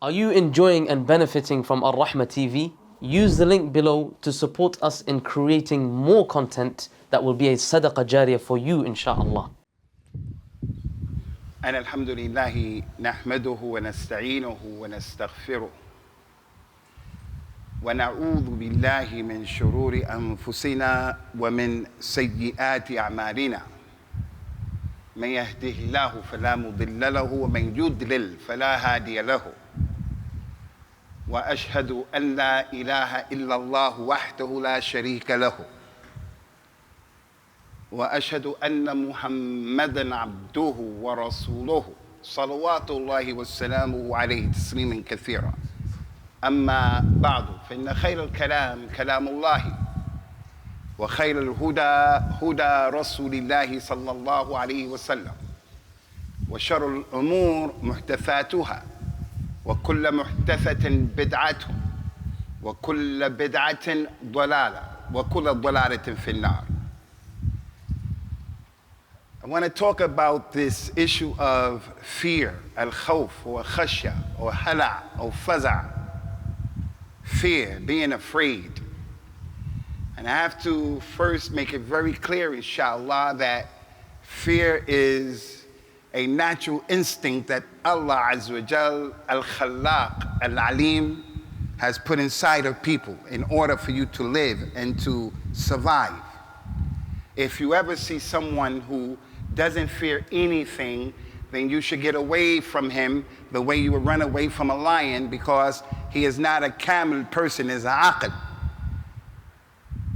Are you enjoying and benefiting from Ar-Rahmah TV? Use the link below to support us in creating more content that will be a sadaqah jariyah for you, inshaAllah. أنا الحمد لله نحمده ونستعينه ونستغفره ونعوذ بالله من شرور أنفسنا ومن سيئات أعمالنا من يهده الله فلا مضل له ومن يضلل فلا هادي له وأشهد أن لا إله إلا الله وحده لا شريك له وأشهد أن محمدًا عبده ورسوله صلوات الله وسلامه عليه تسليما كثيرا أما بعد فإن خير الكلام كلام الله وخير الهدى هدى رسول الله صلى الله عليه وسلم وشر الأمور محدثاتها وكل محدثة بدعة وكل بدعة ضلالة وكل ضلالة في النار. I want to talk about this issue of fear, al-khawf or khashya or hala or faza', fear, being afraid. And I have to first make it very clear, inshallah, that fear is a natural instinct that Allah Azza wa Jal, al-Khallaq, al-Alim, has put inside of people in order for you to live and to survive. If you ever see someone who doesn't fear anything, then you should get away from him the way you would run away from a lion, because he is not a kamil person, is a aql.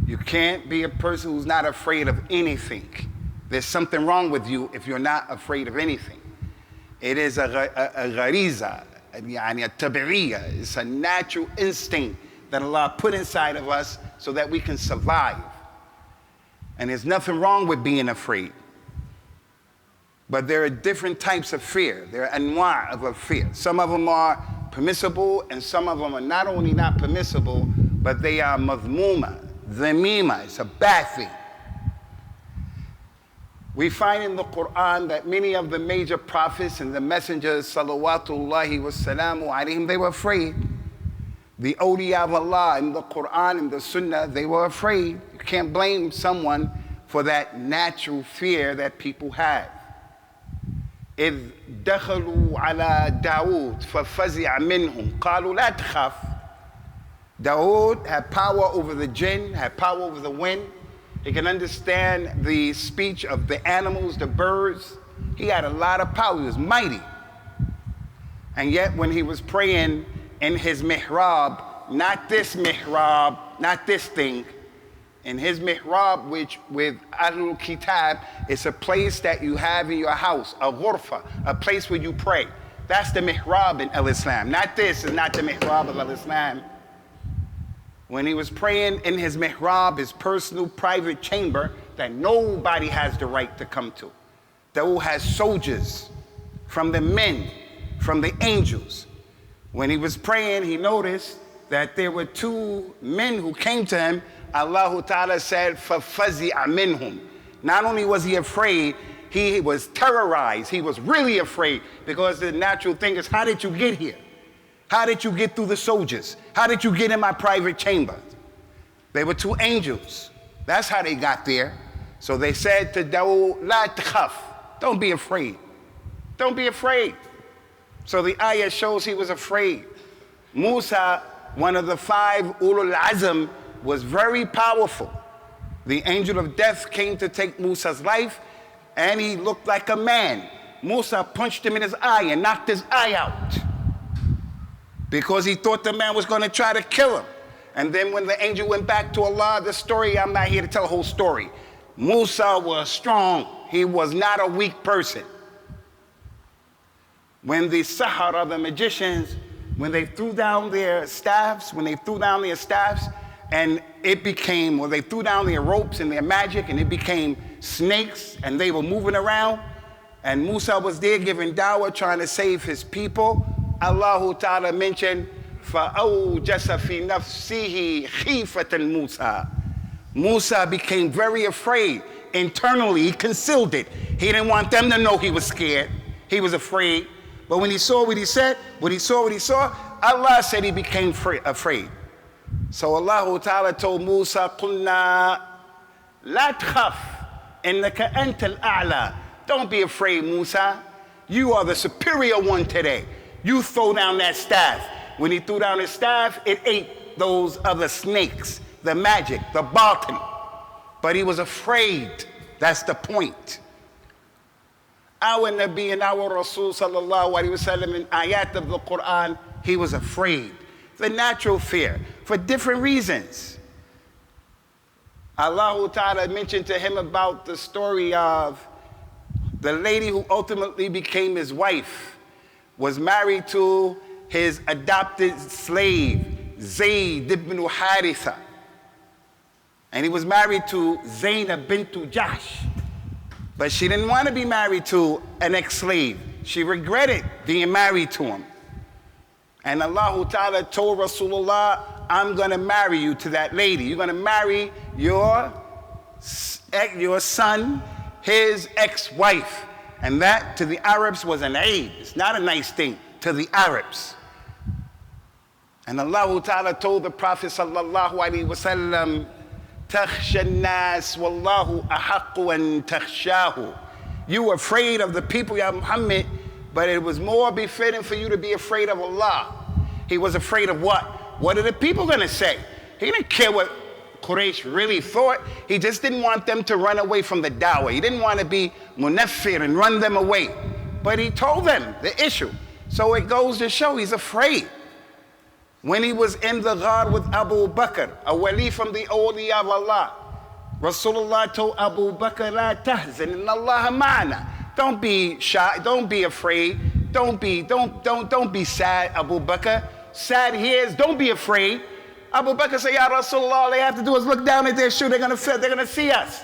You can't be a person who's not afraid of anything. There's something wrong with you if you're not afraid of anything. It is a ghariza, yani a tabi'iyya. It's a natural instinct that Allah put inside of us so that we can survive. And there's nothing wrong with being afraid. But there are different types of fear. There are anwa' of a fear. Some of them are permissible, and some of them are not only not permissible, but they are madhmuma, dhamima. It's a bad thing. We find in the Quran that many of the major prophets and the messengers, salawatullahi wassalamu alayhim, they were afraid. The awliya of Allah in the Quran and the Sunnah, they were afraid. You can't blame someone for that natural fear that people have. إذ دخلوا على داود ففزع منهم قالوا لا تخاف. Dawood had power over the jinn, had power over the wind. He can understand the speech of the animals, the birds. He had a lot of power. He was mighty. And yet when he was praying in his mihrab, not this mihrab, not this thing, in his mihrab, which with Ahlul Kitab, it's a place that you have in your house, a ghurfa, a place where you pray. That's the mihrab in al-Islam. Not this is not the mihrab of al-Islam. When he was praying in his mihrab, his personal private chamber that nobody has the right to come to. Dawood has soldiers from the men, from the angels. When he was praying, he noticed that there were two men who came to him. Allah Ta'ala said, فَفَزِعَ مِنْهُمْ. Not only was he afraid, he was terrorized. He was really afraid, because the natural thing is, how did you get here? How did you get through the soldiers? How did you get in my private chamber? They were two angels. That's how they got there. So they said to Dawood, La takhaf. Don't be afraid. Don't be afraid. So the ayah shows he was afraid. Musa, one of the 5 ulul azm, was very powerful. The angel of death came to take Musa's life, and he looked like a man. Musa punched him in his eye and knocked his eye out, because he thought the man was going to try to kill him. And then when the angel went back to Allah, the story, I'm not here to tell the whole story. Musa was strong. He was not a weak person. When the Sahara, the magicians, when they threw down their staffs, and it became, well, they threw down their ropes and their magic, and it became snakes, and they were moving around, and Musa was there giving dawah, trying to save his people. Allah Ta'ala mentioned, فَأَوْجَسَ فِي نَفْسِهِ خِيفَةً مُوسَى. Musa became very afraid. Internally, he concealed it. He didn't want them to know he was scared. He was afraid. But when he saw what he said, what he saw, Allah said he became afraid. So Allah Ta'ala told Musa, قُلْنَا لَا تْخَفْ إِنَّكَ أَنْتَ الْأَعْلَى. Don't be afraid, Musa. You are the superior one today. You throw down that staff. When he threw down his staff, it ate those other snakes, the magic, the batin. But he was afraid. That's the point. Our Nabi and our Rasul sallallahu alayhi wa sallam in ayat of the Quran, he was afraid. The natural fear, for different reasons. Allah Ta'ala mentioned to him about the story of the lady who ultimately became his wife, was married to his adopted slave, Zayd ibn Haritha. And he was married to Zaynab bint Jahsh. But she didn't want to be married to an ex-slave. She regretted being married to him. And Allah Ta'ala told Rasulullah, I'm going to marry you to that lady. You're going to marry your son, his ex-wife. And that to the Arabs was an aid. It's not a nice thing to the Arabs. And Allah Ta'ala told the Prophet sallallahu alaihi wasallam, تَخْشَى النَّاسِ وَاللَّهُ أَحَقُّ أَن تَخْشَاهُ. You were afraid of the people, Ya Muhammad, but it was more befitting for you to be afraid of Allah. He was afraid of what? What are the people going to say? He didn't care what Quraysh really thought. He just didn't want them to run away from the dawah. He didn't want to be munaffir and run them away. But he told them the issue. So it goes to show he's afraid. When he was in the ghar with Abu Bakr, a wali from the awliya of Allah, Rasulullah told Abu Bakr, La tahzan, inna Allah ma'ana. Don't be shy, don't be afraid, don't be sad, Abu Bakr. Sad here is don't be afraid. Abu Bakr said, Ya Rasulullah, all they have to do is look down at their shoe, they're gonna see us.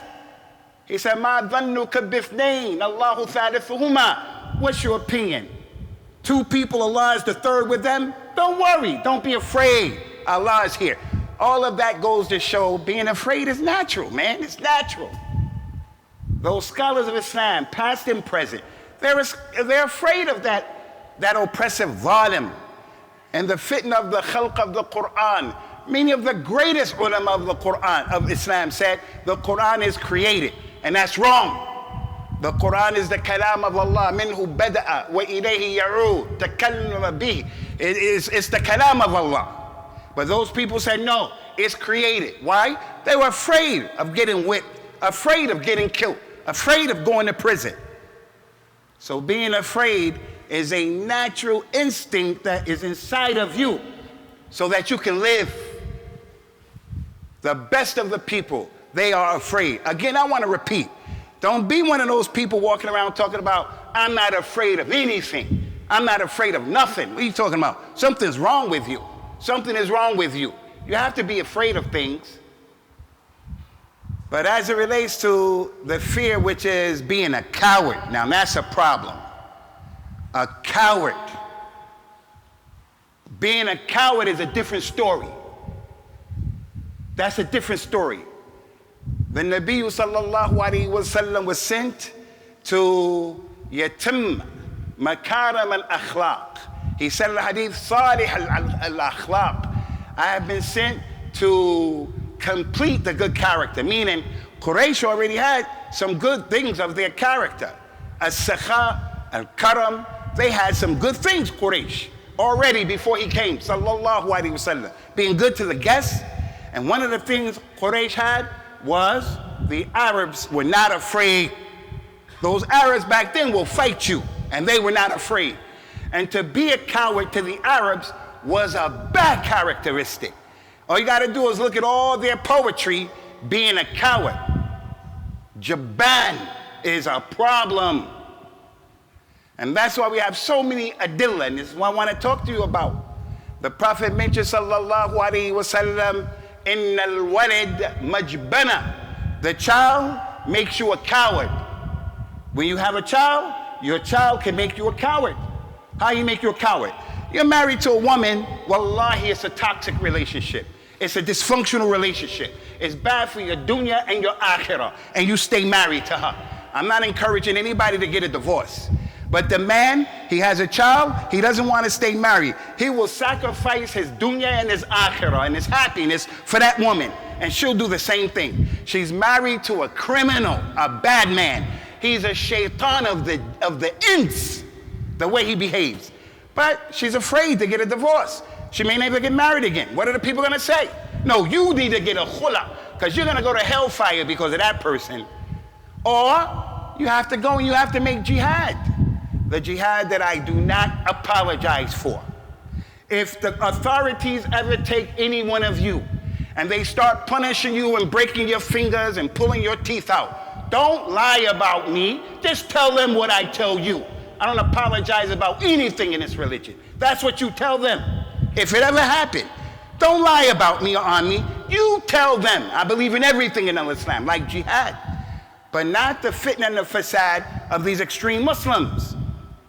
He said, Ma dhannuka bithnain, Allahu thalithuhuma. What's your opinion? Two people, Allah is the third with them? Don't worry, don't be afraid. Allah is here. All of that goes to show being afraid is natural, man. It's natural. Those scholars of Islam, past and present, they're afraid of that oppressive zalim. And the fitna of the khalq of the Quran. Many of the greatest ulama of the Quran, of Islam, said the Quran is created. And that's wrong. The Quran is the kalam of Allah. Minhu bada'a wa ilayhi ya'ud. Takallama bih. It's the kalam of Allah. But those people said, no, it's created. Why? They were afraid of getting whipped, afraid of getting killed, afraid of going to prison. So being afraid is a natural instinct that is inside of you so that you can live. The best of the people, they are afraid. Again, I want to repeat. Don't be one of those people walking around talking about, I'm not afraid of anything. I'm not afraid of nothing. What are you talking about? Something's wrong with you. Something is wrong with you. You have to be afraid of things. But as it relates to the fear, which is being a coward, now that's a problem. A coward. Being a coward is a different story. That's a different story. The Nabi sallallahu alayhi wa sallam was sent to yatim makaram al-akhlaq. He said in the hadith, salih al-akhlaq. I have been sent to complete the good character, meaning Quraysh already had some good things of their character. As-sakha, al-karam, they had some good things, Quraysh, already before he came, sallallahu alayhi wa sallam. Being good to the guests. And one of the things Quraysh had was the Arabs were not afraid. Those Arabs back then will fight you, and they were not afraid. And to be a coward to the Arabs was a bad characteristic. All you got to do is look at all their poetry being a coward. Jaban is a problem. And that's why we have so many adillah, and this is what I want to talk to you about. The Prophet mentioned, sallallahu alayhi wa sallam, Innal walid majbana. The child makes you a coward. When you have a child, your child can make you a coward. How you make you a coward? You're married to a woman, wallahi, it's a toxic relationship. It's a dysfunctional relationship. It's bad for your dunya and your akhirah, and you stay married to her. I'm not encouraging anybody to get a divorce. But the man, he has a child, he doesn't want to stay married. He will sacrifice his dunya and his akhirah and his happiness for that woman. And she'll do the same thing. She's married to a criminal, a bad man. He's a shaitan of the ins, the way he behaves. But she's afraid to get a divorce. She may never get married again. What are the people going to say? No, you need to get a khula, because you're going to go to hellfire because of that person. Or you have to go and you have to make jihad. The jihad that I do not apologize for. If the authorities ever take any one of you and they start punishing you and breaking your fingers and pulling your teeth out, don't lie about me. Just tell them what I tell you. I don't apologize about anything in this religion. That's what you tell them. If it ever happened, don't lie about me or on me. You tell them. I believe in everything in Islam, like jihad. But not the fitna and the fasad of these extreme Muslims.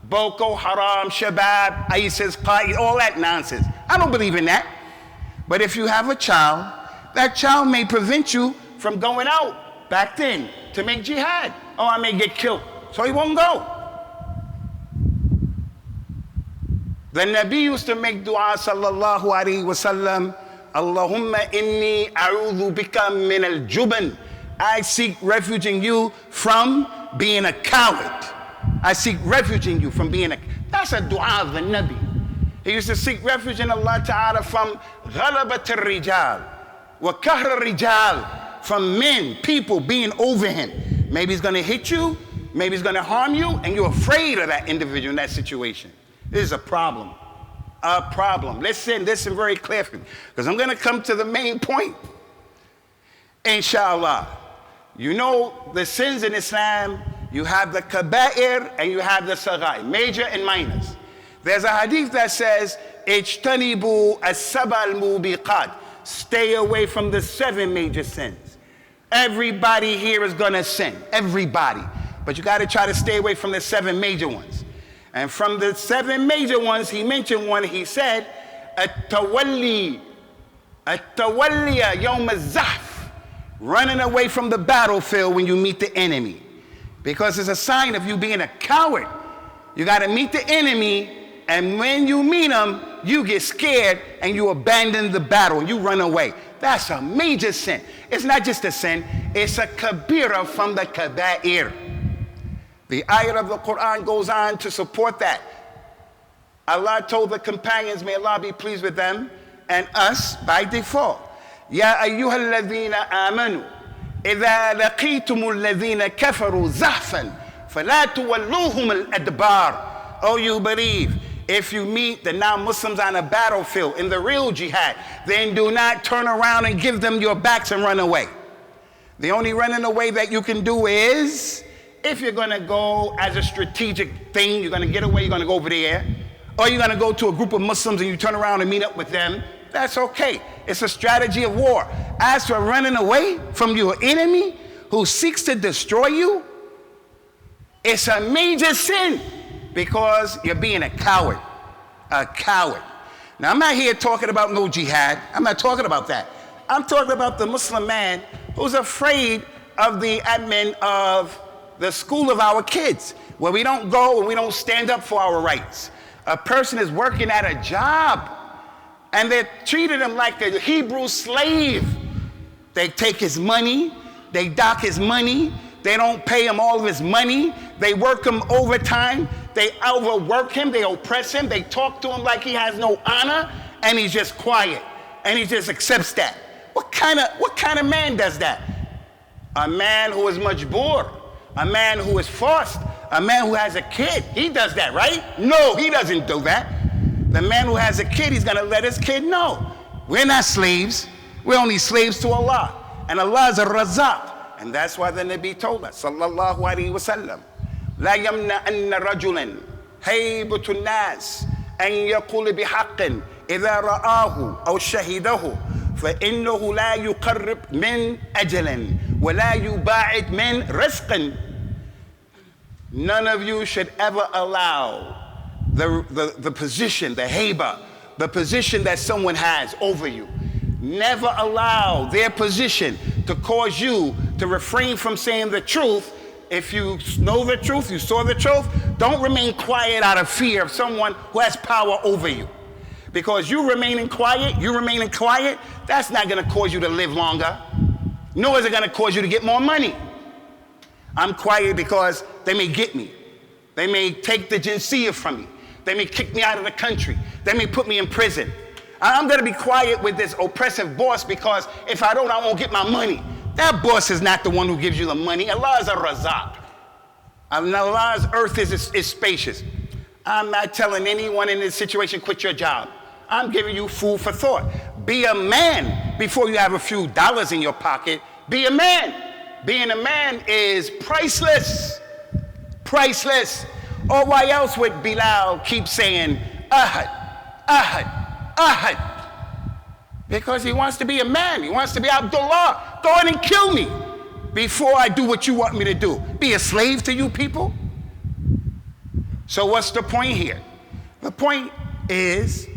Boko Haram, Shabab, ISIS, Qaeda, all that nonsense. I don't believe in that. But if you have a child, that child may prevent you from going out back then to make jihad. Oh, I may get killed. So he won't go. The Nabi used to make dua, sallallahu alayhi wa sallam, Allahumma inni a'udhu bika min al-juban. I seek refuge in you from being a coward. I seek refuge in you from being a... That's a dua of the Nabi. He used to seek refuge in Allah Ta'ala from ghalabat al-rijal, wa kahr al-rijal, from men, people being over him. Maybe he's going to hit you, maybe he's going to harm you, and you're afraid of that individual in that situation. This is a problem. A problem. Listen very carefully, because I'm going to come to the main point. Inshallah. You know the sins in Islam, you have the kaba'ir and you have the sagha'ir, major and minors. There's a hadith that says, Ijtanibu as-saba al-mubiqat. Stay away from the 7 major sins. Everybody here is going to sin. Everybody. But you got to try to stay away from the 7 major ones. And from the 7 major ones, he mentioned one. He said, At-tawalliya yawm az-zahf. Running away from the battlefield when you meet the enemy. Because it's a sign of you being a coward. You got to meet the enemy, and when you meet him, you get scared and you abandon the battle and you run away. That's a major sin. It's not just a sin, it's a kabira from the kaba'ir. The ayat of the Quran goes on to support that. Allah told the companions, may Allah be pleased with them and us by default. Ya ayyuha alladhina amanu, idha laqitum alladhina kafaru zahfan, fala tuwalluhum al-adbar. Oh, you believe, if you meet the non-Muslims on a battlefield in the real jihad, then do not turn around and give them your backs and run away. The only running away that you can do is, if you're going to go as a strategic thing, you're going to get away, you're going to go over there, or you're going to go to a group of Muslims and you turn around and meet up with them, that's okay. It's a strategy of war. As for running away from your enemy who seeks to destroy you, it's a major sin because you're being a coward. A coward. Now, I'm not here talking about no jihad. I'm not talking about that. I'm talking about the Muslim man who's afraid of the admin of the school of our kids, where we don't go and we don't stand up for our rights. A person is working at a job and they're treating him like a Hebrew slave. They take his money, they dock his money, they don't pay him all of his money, they work him overtime, they overwork him, they oppress him, they talk to him like he has no honor, and he's just quiet, and he just accepts that. What kind of man does that? A man who is majboor, a man who is forced, a man who has a kid, he does that, right? No, he doesn't do that. The man who has a kid, he's gonna let his kid know. We're not slaves, we're only slaves to Allah. And Allah is a razaq. And that's why the Nabi told us, sallallahu alayhi wa sallam, لا يمنعن رجلا هيبة الناس أن يقول بحق إذا رآه أو شهده فإنه لا يقرب من أجل ولا يباعد من رزق. None of you should ever allow the position, the haiba, the position that someone has over you. Never allow their position to cause you to refrain from saying the truth If you know the truth, you saw the truth, don't remain quiet out of fear of someone who has power over you. Because you remaining quiet, that's not gonna cause you to live longer, nor is it gonna cause you to get more money. I'm quiet because they may get me. They may take the jinsiyah from me. They may kick me out of the country. They may put me in prison. I'm gonna be quiet with this oppressive boss because if I don't, I won't get my money. That boss is not the one who gives you the money. Allah is a razak. And Allah's earth is spacious. I'm not telling anyone in this situation, quit your job. I'm giving you food for thought. Be a man before you have a few dollars in your pocket. Be a man. Being a man is priceless. Priceless. Or why else would Bilal keep saying, Ahad, Ahad, Ahad? Because he wants to be a man. He wants to be Abdullah. Go in and kill me before I do what you want me to do. Be a slave to you people? So what's the point here? The point is,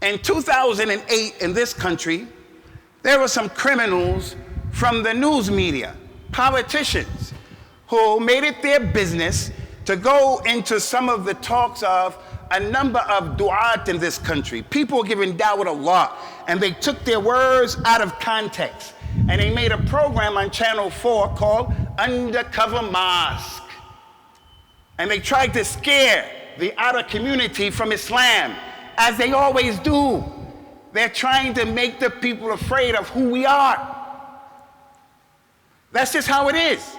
in 2008 in this country, there were some criminals from the news media, politicians, who made it their business to go into some of the talks of a number of du'at in this country. People giving da'wah to Allah, and they took their words out of context. And they made a program on Channel 4 called Undercover Mosque. And they tried to scare the outer community from Islam, as they always do. They're trying to make the people afraid of who we are. That's just how it is.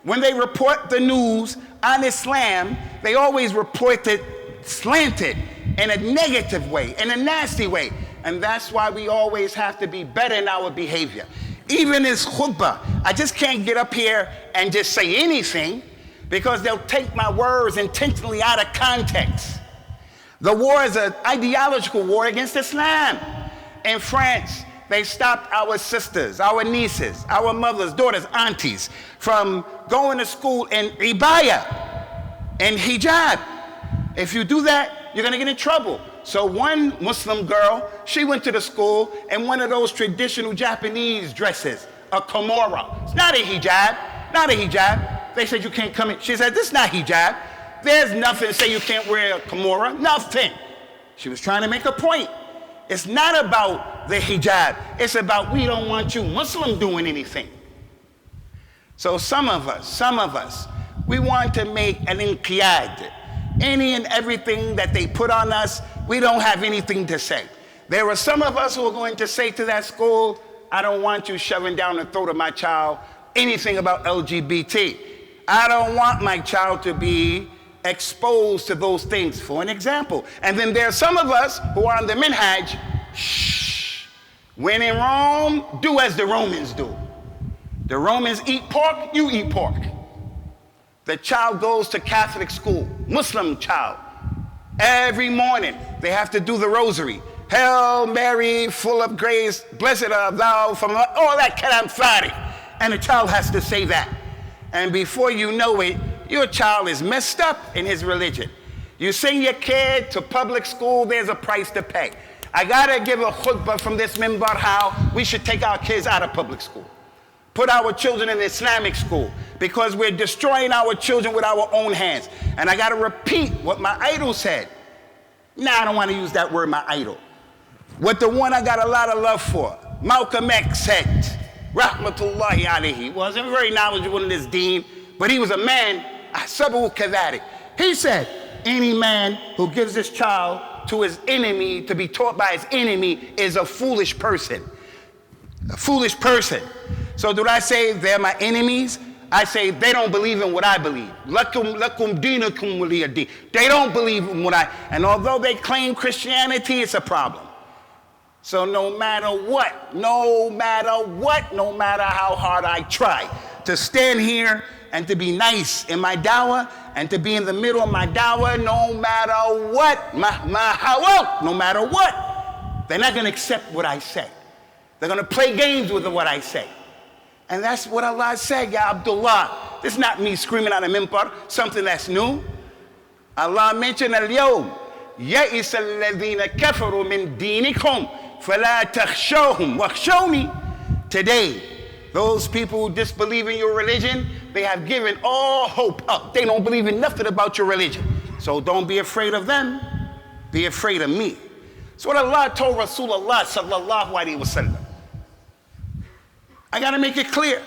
When they report the news on Islam, they always report it slanted in a negative way, in a nasty way. And that's why we always have to be better in our behavior. Even as khutbah, I just can't get up here and just say anything, because they'll take my words intentionally out of context. The war is an ideological war against Islam. In France, they stopped our sisters, our nieces, our mothers, daughters, aunties from going to school in ibaya and hijab. If you do that, you're gonna get in trouble. So one Muslim girl, she went to the school in one of those traditional Japanese dresses, a kimura. It's not a hijab, not a hijab. They said you can't come in. She said, this is not hijab. There's nothing to say you can't wear a kimura, nothing. She was trying to make a point. It's not about the hijab. It's about we don't want you Muslim doing anything. So some of us, we want to make an inqiyad. Any and everything that they put on us, we don't have anything to say. There are some of us who are going to say to that school, I don't want you shoving down the throat of my child anything about LGBT. I don't want my child to be exposed to those things, for an example. And then there are some of us who are on the minhaj, shh. When in Rome, do as the Romans do. The Romans eat pork, you eat pork. The child goes to Catholic school, Muslim child. Every morning, they have to do the rosary. Hail Mary, full of grace, blessed art thou from all that kalam farik. And the child has to say that. And before you know it, your child is messed up in his religion. You send your kid to public school, there's a price to pay. I gotta give a khutbah from this minbar how we should take our kids out of public school. Put our children in Islamic school, because we're destroying our children with our own hands. And I gotta repeat what my idol said. Nah, I don't wanna use that word, my idol. What the one I got a lot of love for, Malcolm X said, Rahmatullahi alayhi. He wasn't very knowledgeable in this deen, but he was a man, ahsabuhu kadhalik. He said, any man who gives his child to his enemy to be taught by his enemy is a foolish person. A foolish person. So do I say they're my enemies? I say they don't believe in what I believe. Lakum deenakum waliya deen. They don't believe in what and although they claim Christianity, it's a problem. So no matter how hard I try to stand here and to be nice in my dawah and to be in the middle of my dawah, no matter what, they're not gonna accept what I say. They're gonna play games with what I say. And that's what Allah said, Ya Abdullah. This is not me screaming on a minbar, something that's new. Allah mentioned al-yawm, يَئِسَ الَّذِينَ كَفَرُوا مِن دِينِكُمْ فَلَا تَخْشَوْهُمْ وَخْشَوْنِي. Today, Those people who disbelieve in your religion, they have given all hope up. They don't believe in nothing about your religion. So don't be afraid of them. Be afraid of me. So what Allah told Rasulullah sallallahu alaihi wasallam. I got to make it clear.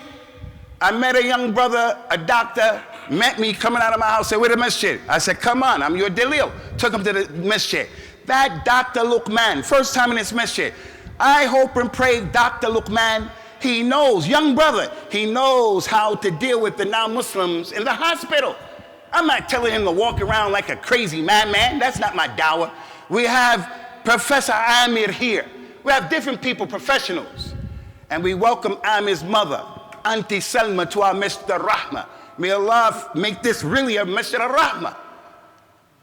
I met a young brother, a doctor, met me coming out of my house, said, where the masjid? I said, come on, I'm your dalil. Took him to the masjid. That Dr. Luqman, first time in this masjid. I hope and pray Dr. Luqman, he knows, young brother, he knows how to deal with the non-Muslims in the hospital. I'm not telling him to walk around like a crazy madman. That's not my dawah. We have Professor Amir here. We have different people, professionals. And we welcome Amir's mother, Auntie Selma, to our Masjid al-Rahmah. May Allah make this really a Masjid al-Rahmah.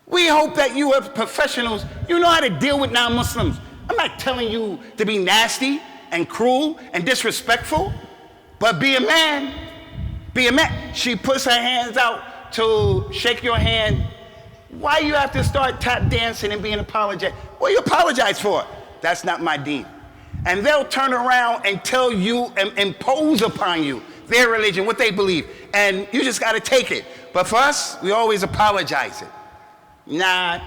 We hope that you as professionals, you know how to deal with non-Muslims. I'm not telling you to be nasty and cruel and disrespectful, but be a man. Be a man. She puts her hands out to shake your hand. Why you have to start tap dancing and being apologetic? What you apologize for? That's not my deen. And they'll turn around and tell you and impose upon you their religion, what they believe. And you just got to take it. But for us, we always apologize it. Nah.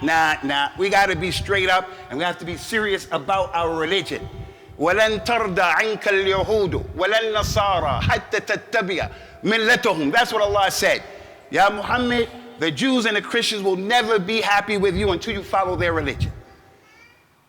We got to be straight up and we have to be serious about our religion. وَلَن تَرْضَ عَنْكَ الْيَهُودُ وَلَن نَصَارَى حَتَّى تَتَّبِعَ مِلَّتَهُم. That's what Allah said. Ya Muhammad, the Jews and the Christians will never be happy with you until you follow their religion.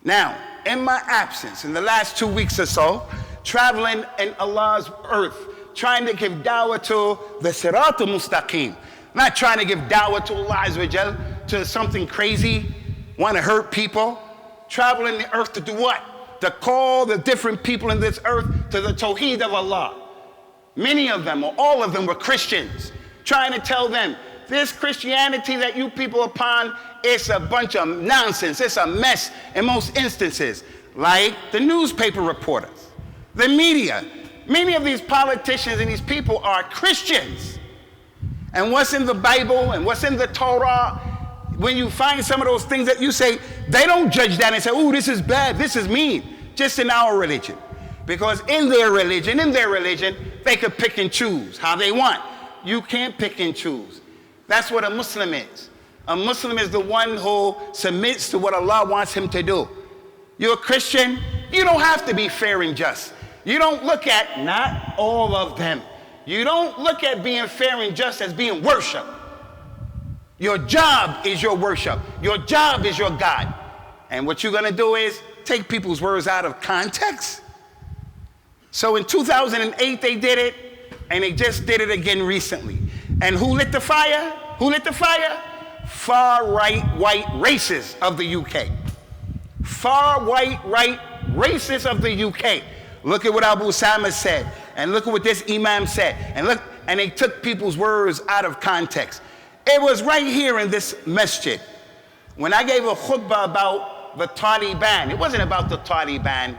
Now, in my absence, in the last 2 weeks or so, traveling in Allah's earth, trying to give dawah to the Sirat al-Mustaqim, not trying to give dawah to Allah Azza wa Jal, to something crazy, want to hurt people, traveling the earth to do what? To call the different people in this earth to the Tawheed of Allah. Many of them, or all of them, were Christians, trying to tell them, this Christianity that you people upon, it's a bunch of nonsense, it's a mess in most instances, like the newspaper reporters, the media. Many of these politicians and these people are Christians. And what's in the Bible and what's in the Torah, when you find some of those things that you say, they don't judge that and say, oh, this is bad, this is mean, just in our religion. Because in their religion, they could pick and choose how they want. You can't pick and choose. That's what a Muslim is. A Muslim is the one who submits to what Allah wants him to do. You're a Christian, you don't have to be fair and just. You don't look at, not all of them, you don't look at being fair and just as being worship. Your job is your worship. Your job is your God. And what you're gonna do is take people's words out of context. So in 2008 they did it, and they just did it again recently. And who lit the fire? Who lit the fire? Far-right white racists of the UK. Far-right racists of the UK. Look at what Abu Usamah said, and look at what this Imam said, and look, and they took people's words out of context. It was right here in this masjid. When I gave a khutbah about the Taliban, it wasn't about the Taliban.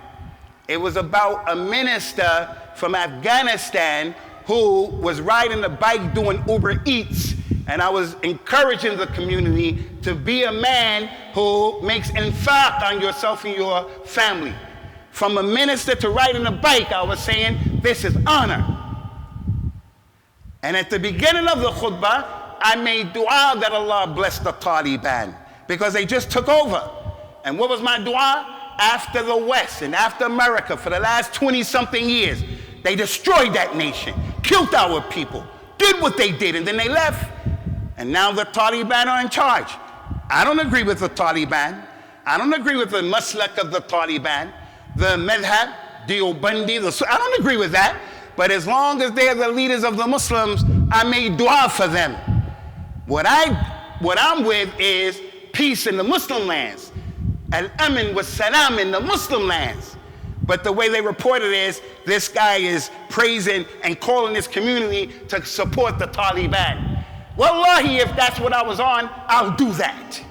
It was about a minister from Afghanistan who was riding a bike doing Uber Eats. And I was encouraging the community to be a man who makes infaq on yourself and your family. From a minister to riding a bike, I was saying, this is honor. And at the beginning of the khutbah, I made dua that Allah bless the Taliban because they just took over. And what was my dua? After the West and after America for the last 20-something years, they destroyed that nation, killed our people, did what they did, and then they left. And now the Taliban are in charge. I don't agree with the Taliban. I don't agree with the maslak of the Taliban, the madhab, Deobandi, I don't agree with that. But as long as they're the leaders of the Muslims, I made dua for them. What I'm with is peace in the Muslim lands. Al-Amin wa salam in the Muslim lands. But the way they report it is, this guy is praising and calling his community to support the Taliban. Wallahi, if that's what I was on, I'll do that.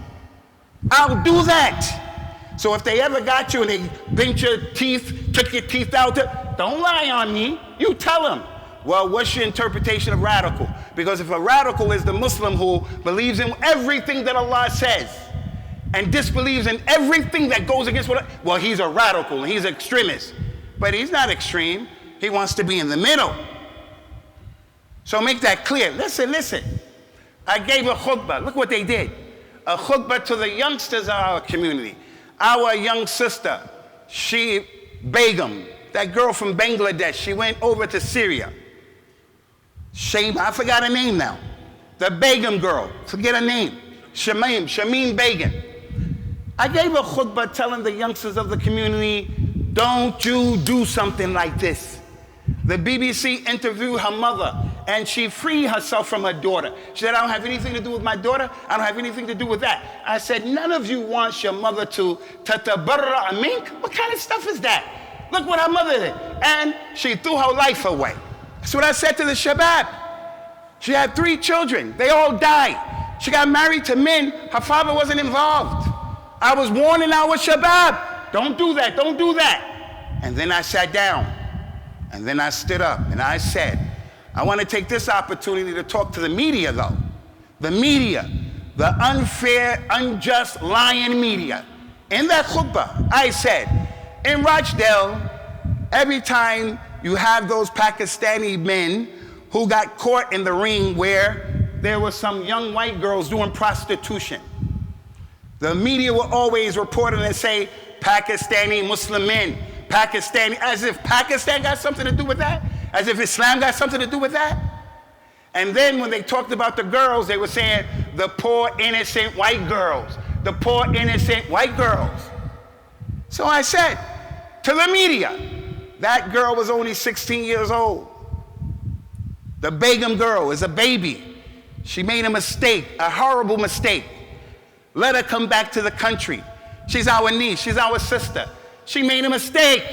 I'll do that. So if they ever got you and they bent your teeth, took your teeth out, don't lie on me. You tell them. Well, what's your interpretation of radical? Because if a radical is the Muslim who believes in everything that Allah says and disbelieves in everything that goes against what, well, he's a radical and he's an extremist. But he's not extreme. He wants to be in the middle. So make that clear. Listen. I gave a khutbah. Look what they did. A khutbah to the youngsters of our community. Our young sister, she Begum, that girl from Bangladesh, she went over to Syria. Shame, I forgot her name now. The Begum girl, forget her name. Shameen Begum. I gave a khutbah telling the youngsters of the community, don't you do something like this. The BBC interviewed her mother, and she freed herself from her daughter. She said, I don't have anything to do with my daughter. I don't have anything to do with that. I said, none of you wants your mother to tatabarra mink. What kind of stuff is that? Look what her mother did. And she threw her life away. That's what I said to the shabab. She had 3 children. They all died. She got married to men. Her father wasn't involved. I was warning our shabab, don't do that, don't do that. And then I sat down. And then I stood up and I said, I want to take this opportunity to talk to the media though. The media, the unfair, unjust, lying media. In that khutbah, I said, in Rochdale, every time you have those Pakistani men who got caught in the ring where there were some young white girls doing prostitution, the media will always report it and say, Pakistani Muslim men. Pakistani, as if Pakistan got something to do with that? As if Islam got something to do with that? And then when they talked about the girls, they were saying, the poor innocent white girls, the poor innocent white girls. So I said to the media, that girl was only 16 years old. The Begum girl is a baby. She made a mistake, a horrible mistake. Let her come back to the country. She's our niece, she's our sister. She made a mistake.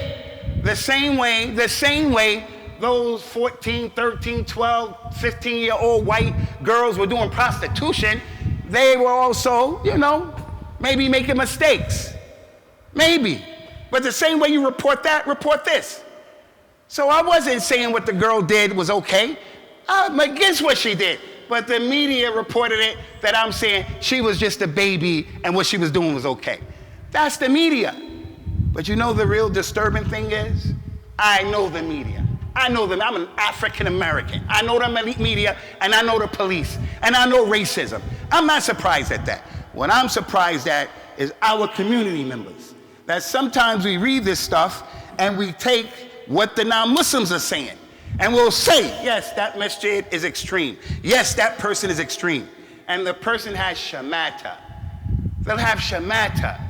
The same way those 14, 13, 12, 15-year-old white girls were doing prostitution, they were also, maybe making mistakes. Maybe. But the same way you report that, report this. So I wasn't saying what the girl did was okay. I'm against what she did. But the media reported it that I'm saying she was just a baby and what she was doing was okay. That's the media. But you know the real disturbing thing is? I know the media. I know them. I'm an African American. I know the media and I know the police and I know racism. I'm not surprised at that. What I'm surprised at is our community members. That sometimes we read this stuff and we take what the non-Muslims are saying and we'll say, yes, that masjid is extreme. Yes, that person is extreme. And the person has shamata. They'll have shamata.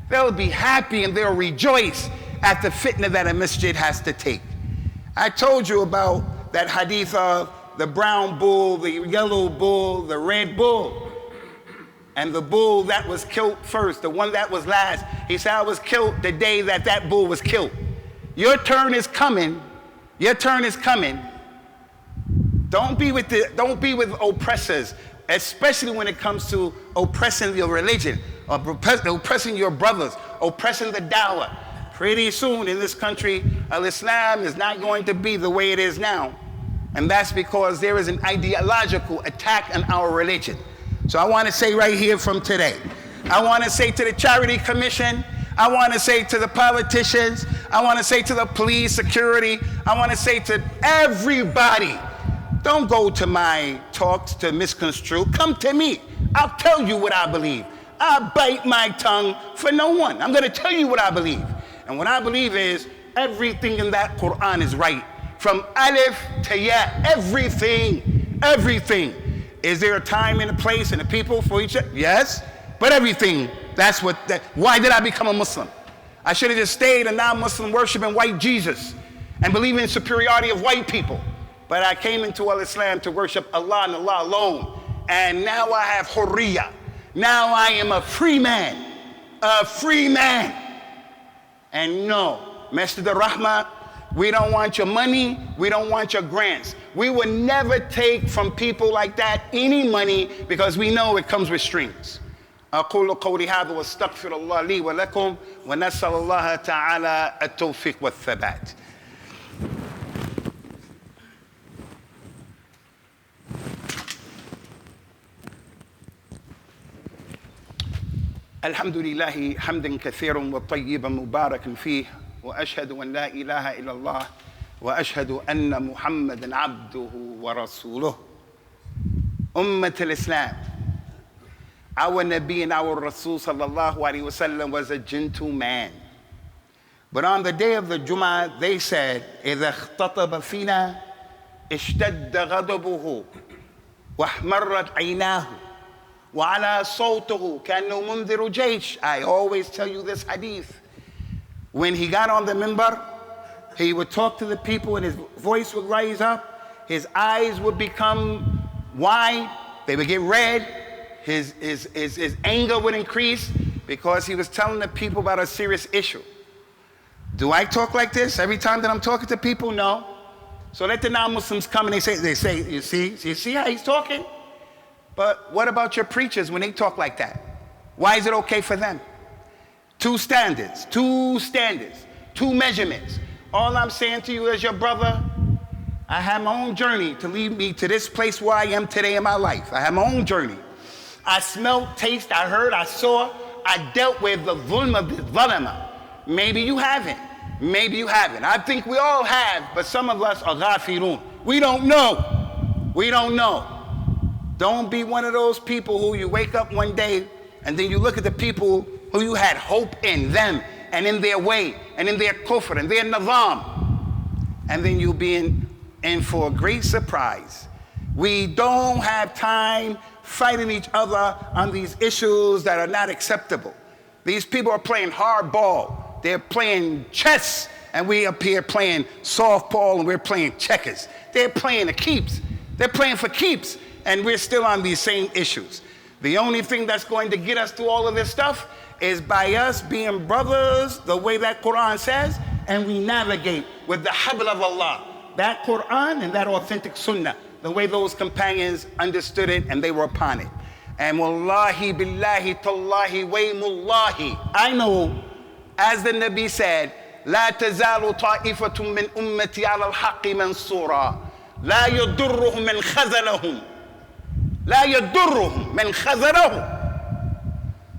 They'll be happy and they'll rejoice at the fitna that a masjid has to take. I told you about that hadith of the brown bull, the yellow bull, the red bull. And the bull that was killed first, the one that was last, he said, I was killed the day that that bull was killed. Your turn is coming. Your turn is coming. Don't be with oppressors, especially when it comes to oppressing your religion, or oppressing your brothers, oppressing the dawah. Pretty soon in this country, Islam is not going to be the way it is now. And that's because there is an ideological attack on our religion. So I want to say right here from today, I want to say to the Charity Commission, I want to say to the politicians, I want to say to the police, security, I want to say to everybody, don't go to my talks to misconstrue. Come to me. I'll tell you what I believe. I bite my tongue for no one. I'm going to tell you what I believe. And what I believe is everything in that Quran is right. From alif to ya, everything. Is there a time and a place and a people for each other? Yes. But everything, why did I become a Muslim? I should have just stayed a non-Muslim worshiping white Jesus and believing in the superiority of white people. But I came into Islam to worship Allah and Allah alone. And now I have hurriya. Now I am a free man. A free man. And no, Masjid al-Rahmah, we don't want your money. We don't want your grants. We will never take from people like that any money because we know it comes with strings. أقول قولي هذا واستغفر الله لي ولكم ونسأل الله تعالى التوفيق والثبات. الحمد لله حمدا كثيرا وطيبا مباركا فيه وأشهد أن لا إله إلا الله وأشهد أن محمدا عبده ورسوله. Ummat al-Islam, our Nabi and our Rasul sallallahu alaihi wasallam was a gentleman. But on the day of the Jum'ah, they said, إِذَا اخْتَطَبَ فِينَا اشْتَدَّ غَضَبُهُ وَاحْمَرَّتْ عَيْنَاهُ وَعَلَى صَوْتُهُ كَأَنَّهُ مُنذِرُ جَيْشٍ. I always tell you this hadith. When he got on the minbar, he would talk to the people and his voice would rise up. His eyes would become wide. They would get red. His anger would increase because he was telling the people about a serious issue. Do I talk like this every time that I'm talking to people? No. So let the non-Muslims come and they say, you see how he's talking? But what about your preachers when they talk like that? Why is it okay for them? Two standards, two measurements. All I'm saying to you as your brother, I have my own journey to lead me to this place where I am today in my life. I have my own journey. I smelled, tasted, I heard, I saw, I dealt with the zulm of the zalama. Maybe you haven't. Maybe you haven't. I think we all have, but some of us are ghafirun. We don't know. We don't know. Don't be one of those people who you wake up one day and then you look at the people who you had hope in them and in their way and in their kufr and their nizam, and then you'll be in for a great surprise. We don't have time fighting each other on these issues that are not acceptable. These people are playing hardball. They're playing chess, and we up here playing softball, and we're playing checkers. They're playing the keeps. They're playing for keeps, and we're still on these same issues. The only thing that's going to get us through all of this stuff is by us being brothers, the way that Quran says, and we navigate with the habl of Allah, that Quran and that authentic sunnah, the way those companions understood it and they were upon it. And wallahi billahi tallahi waymullahi, I know, as the Nabi said, لا تزال طائفة من أمتي على الحق منصورا لا يضرهم من خذلهم لا يضرهم من خذلهم.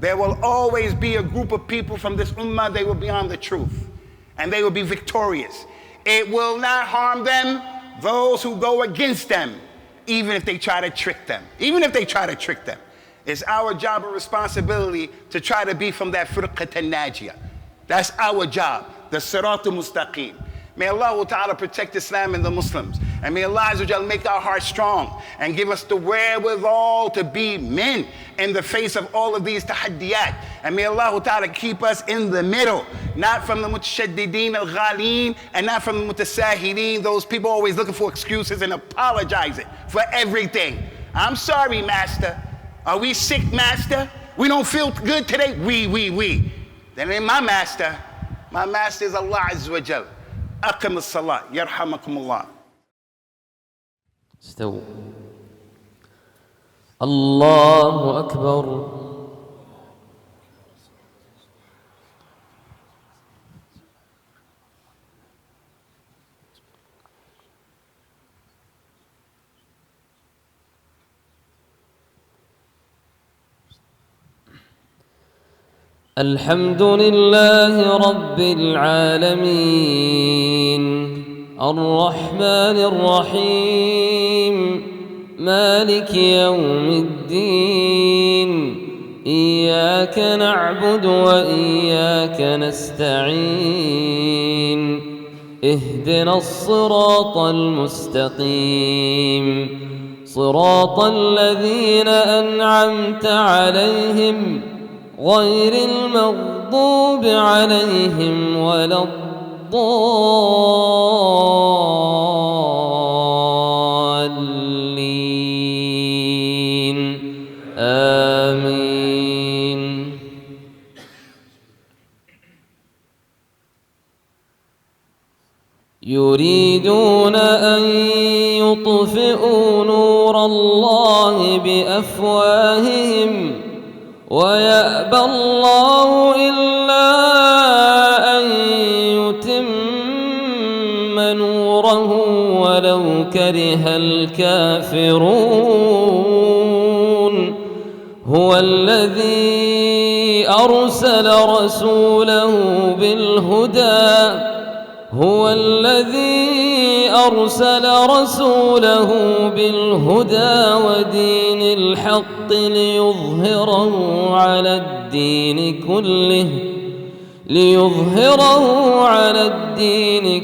There will always be a group of people from this ummah, they will be on the truth and they will be victorious. It will not harm them, those who go against them, even if they try to trick them. Even if they try to trick them. It's our job and responsibility to try to be from that firqat al-najiyah. That's our job, the sirat al-mustaqim. May Allah Ta'ala protect Islam and the Muslims. And may Allah Azza wa Jal make our hearts strong and give us the wherewithal to be men in the face of all of these tahaddiyat. And may Allah Ta'ala keep us in the middle, not from the mutashaddideen al-ghaleen and not from the mutasahilin, those people always looking for excuses and apologizing for everything. I'm sorry, Master. Are we sick, Master? We don't feel good today? We. That ain't my Master. My Master is Allah Azza wa Jal. Aqim as-salat, yarhamakumullah. Still. Allahu Akbar. الحمد لله رب العالمين الرحمن الرحيم مالك يوم الدين إياك نعبد وإياك نستعين اهدنا الصراط المستقيم صراط الذين أنعمت عليهم غير المغضوب عليهم ولا الضالين آمين. يريدون أن يطفئوا نور الله بأفواههم ويأبى الله إلا أن يتم نوره ولو كره الكافرون. هو الذي أرسل رسوله بالهدى هو الذي أرسل رسوله بالهدى ودين الحق ليظهره على الدين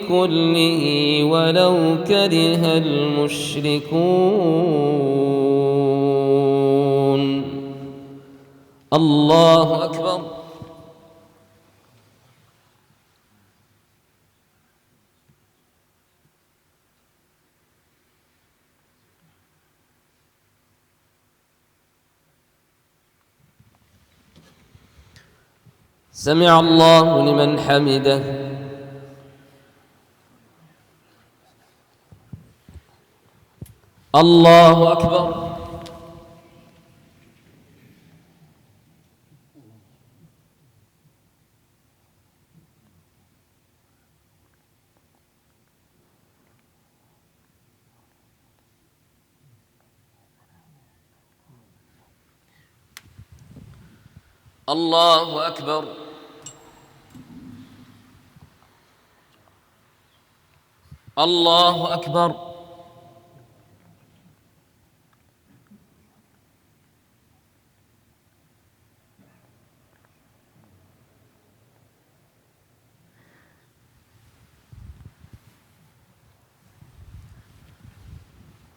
كله ولو كره المشركون. الله أكبر. سمع الله لمن حمده. الله أكبر. الله أكبر. الله أكبر.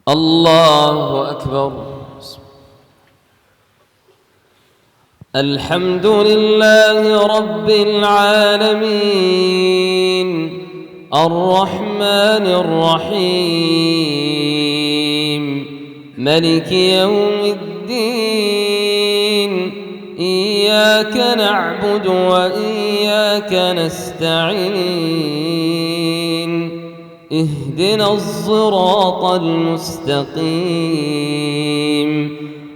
الله أكبر. الحمد لله رب العالمين الرحمن الرحيم ملك يوم الدين. إياك نعبد وإياك نستعين. اهدنا الصراط المستقيم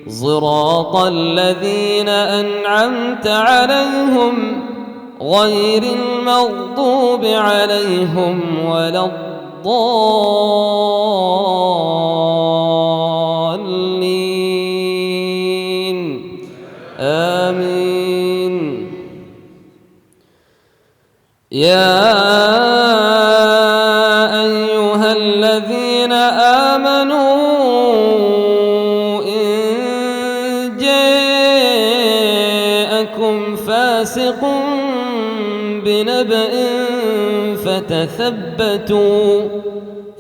صراط الذين أنعمت عليهم غير المغضوب عليهم ولا الضالين. آمين. يا أيها الذين آمنوا إن جاءكم فاسق بنبأ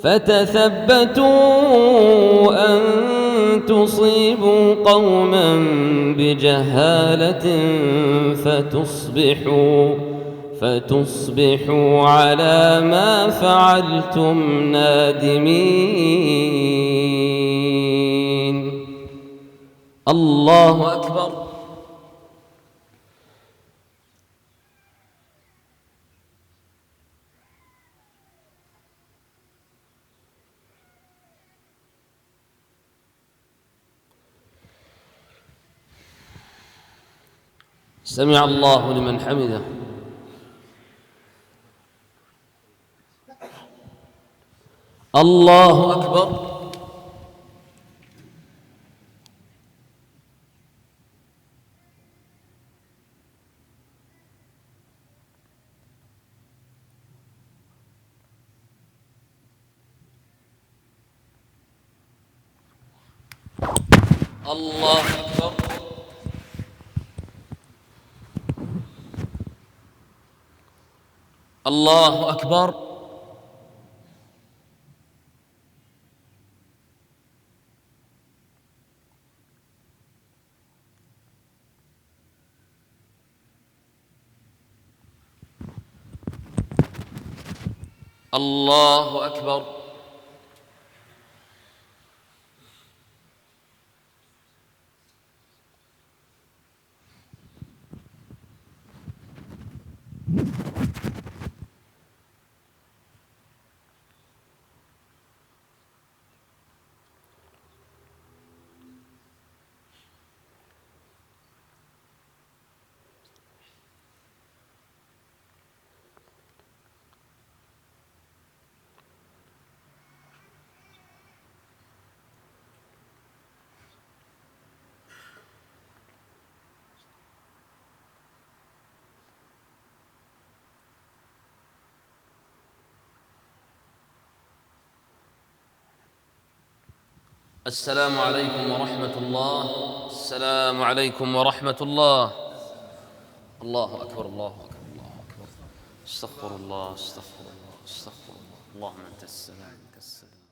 فتثبتوا أن تصيبوا قوما بجهالة فتصبحوا على ما فعلتم نادمين. الله أكبر. سمع الله لمن حمده. الله أكبر. الله أكبر. الله أكبر. الله أكبر. السلام عليكم ورحمة الله. السلام عليكم ورحمة الله. الله أكبر الله أكبر الله أكبر. استغفر الله استغفر الله استغفر الله. اللهم أنت السلام منك السلام.